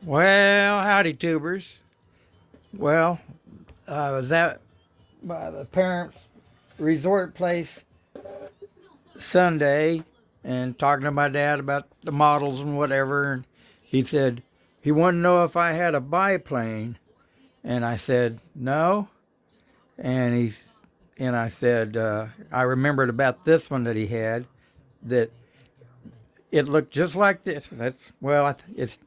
Well, howdy, tubers. Well, I was out by the parents' resort place Sunday and talking to my dad about the models and whatever. And he said he wanted to know if I had a biplane, and I said no. And I said I remembered about this one that he had that it looked just like this. It's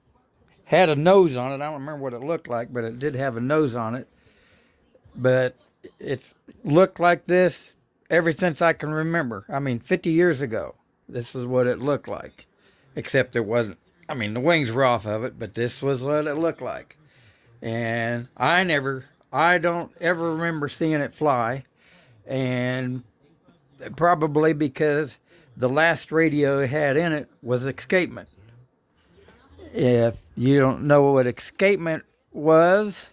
had a nose on it. I don't remember what it looked like, but it did have a nose on it. But it's looked like this ever since I can remember. I mean, 50 years ago, this is what it looked like. Except it wasn't, I mean, the wings were off of it, but this was what it looked like. And I don't ever remember seeing it fly. And probably because the last radio it had in it was escapement. If you don't know what escapement was,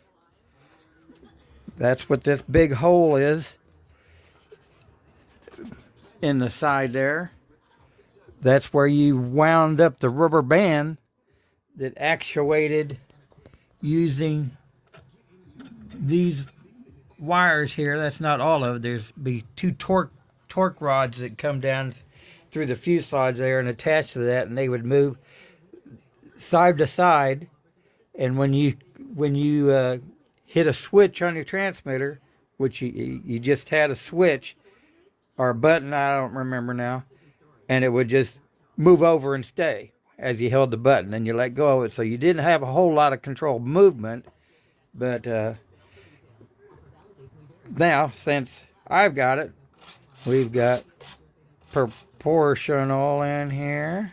that's what this big hole is in the side there. That's where you wound up the rubber band that actuated using these wires here. That's not all of it. There's be two torque rods that come down through the fuselage there and attach to that, and they would move side to side. And when you hit a switch on your transmitter, which you just had a switch or a button, I don't remember now, and it would just move over and stay as you held the button and you let go of it. So you didn't have a whole lot of controlled movement. But now, since I've got it, we've got proportional in here.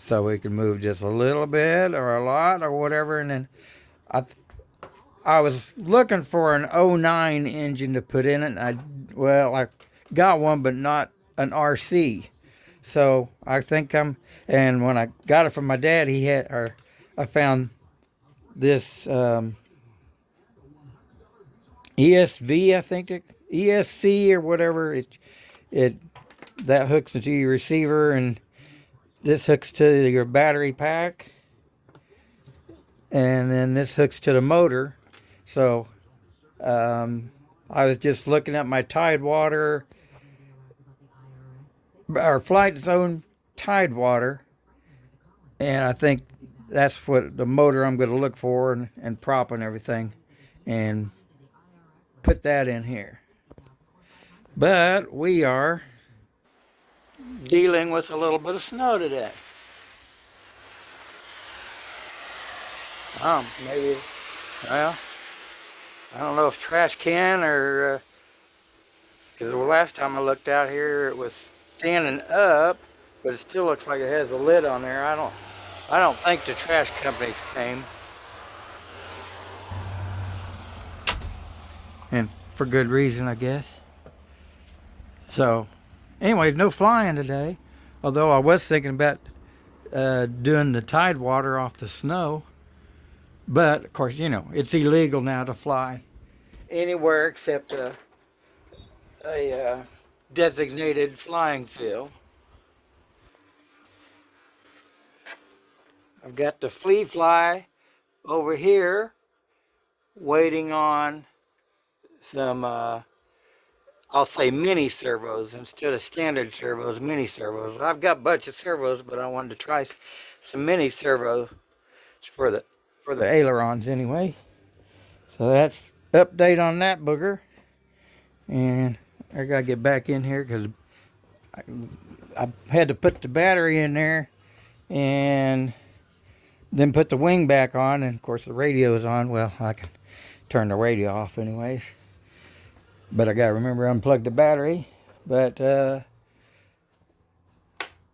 So we can move just a little bit or a lot or whatever. And then I was looking for an '09 engine to put in it. I got one, but not an RC. So I think and when I got it from my dad, I found this ESV, I think, ESC or whatever. It that hooks into your receiver, and this hooks to your battery pack, and then this hooks to the motor. So I was just looking at my Tidewater, or Flight Zone Tidewater, and I think that's what the motor I'm going to look for, and prop and everything, and put that in here. But we are dealing with a little bit of snow today. Maybe, well, I don't know if trash can or, because the last time I looked out here it was standing up, but it still looks like it has a lid on there. I don't think the trash companies came. And for good reason, I guess. So, anyways, no flying today. Although I was thinking about doing the Tidewater off the snow. But, of course, it's illegal now to fly anywhere except a designated flying field. I've got the Flea Fly over here waiting on some, I'll say mini servos instead of standard servos, mini servos. I've got a bunch of servos, but I wanted to try some mini servos for the ailerons anyway. So that's update on that booger. And I gotta get back in here because I had to put the battery in there and then put the wing back on, and of course the radio is on. Well, I can turn the radio off anyways, but I gotta remember to unplug the battery. But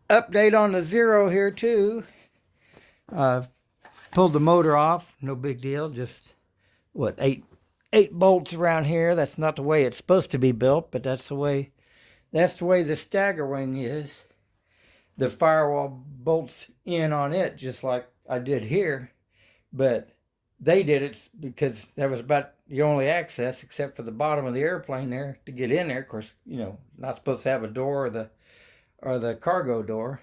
update on the Zero here too. I've pulled the motor off, no big deal. Just eight bolts around here. That's not the way it's supposed to be built, but that's the way the stagger wing is. The firewall bolts in on it just like I did here, but they did it because that was about the only access except for the bottom of the airplane there to get in there. Of course, not supposed to have a door or the cargo door.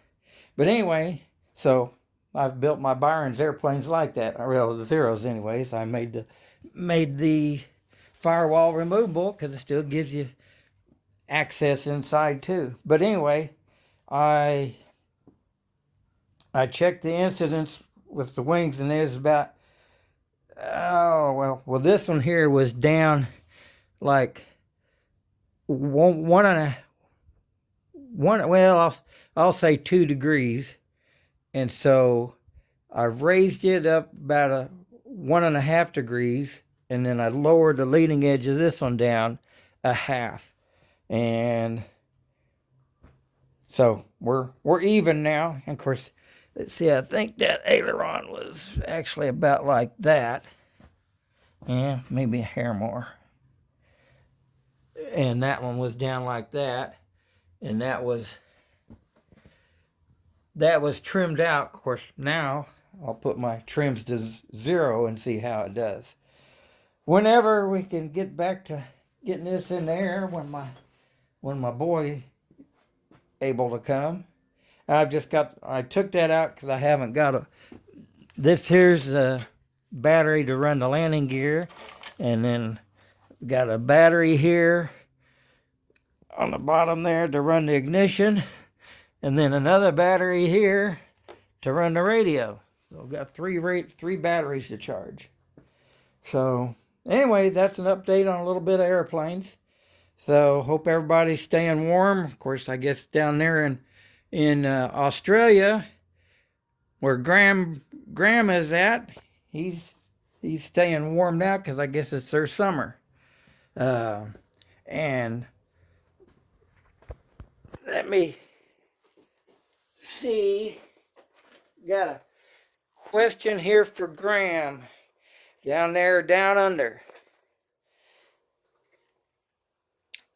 But anyway, so I've built my Byron's airplanes like that. Well, the Zeros anyways. I made the firewall removable because it still gives you access inside too. But anyway, I checked the incidents with the wings, and there's about this one here was down like one and a one. Well, I'll say 2 degrees, and so I've raised it up about a 1.5 degrees, and then I lowered the leading edge of this one down a half, and so we're even now. And of course, let's see, I think that aileron was actually about like that. Yeah, maybe a hair more. And that one was down like that. And that was trimmed out. Of course, now I'll put my trims to 0 and see how it does. Whenever we can get back to getting this in the air, when my boy able to come. I took that out because I haven't got this here's a battery to run the landing gear, and then got a battery here on the bottom there to run the ignition, and then another battery here to run the radio. So I've got three batteries to charge. So anyway, that's an update on a little bit of airplanes. So hope everybody's staying warm. Of course, I guess down there in Australia, where Graham is at, he's staying warm now because I guess it's their summer. And let me see. Got a question here for Graham. Down there, down under.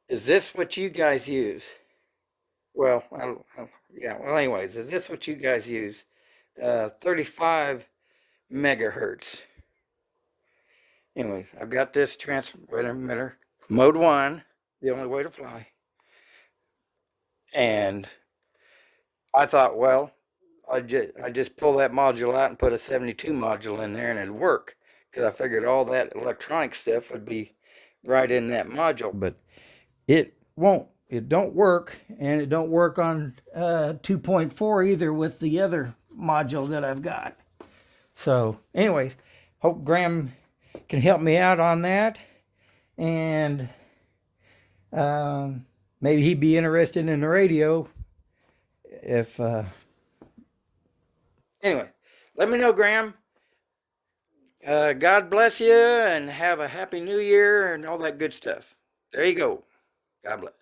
Is this what you guys use? Well, anyways, is this what you guys use? 35 megahertz. Anyways, I've got this transmitter, mode 1, the only way to fly. And I thought, well, I just pull that module out and put a 72 module in there and it'd work. Because I figured all that electronic stuff would be right in that module. But it won't. It don't work. And it don't work on 2.4 either with the other module that I've got. So anyways, hope Graham can help me out on that. And maybe he'd be interested in the radio if... Anyway, let me know, Graham. God bless you and have a happy new year and all that good stuff. There you go. God bless.